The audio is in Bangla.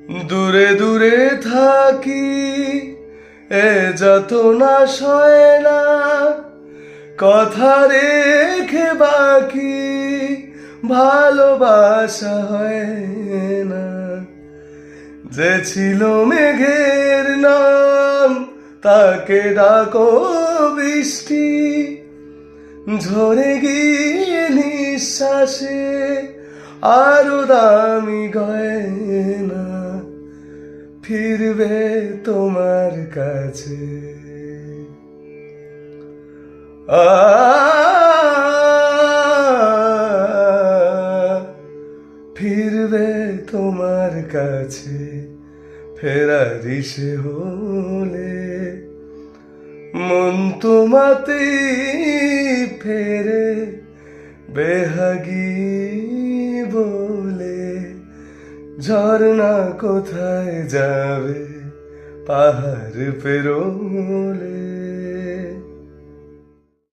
দূরে দূরে থাকি, এ যত না সয় না, কথা রেখে বাকি ভালোবাসা হয় না। যে ছিল মেঘের নাম, তাকে ডাকো বৃষ্টি, ঝরে গিয়ে নিঃশ্বাসে আরো দামি গয়না ফিরবে তোমার কাছে। ফিরবে তোমার কাছে, ফেরারি সে হলে মন তোমাতেই ফেরে বেহাগি বলে। ঝর্ণা কোথায় যাবে পাহাড় পেরোলে।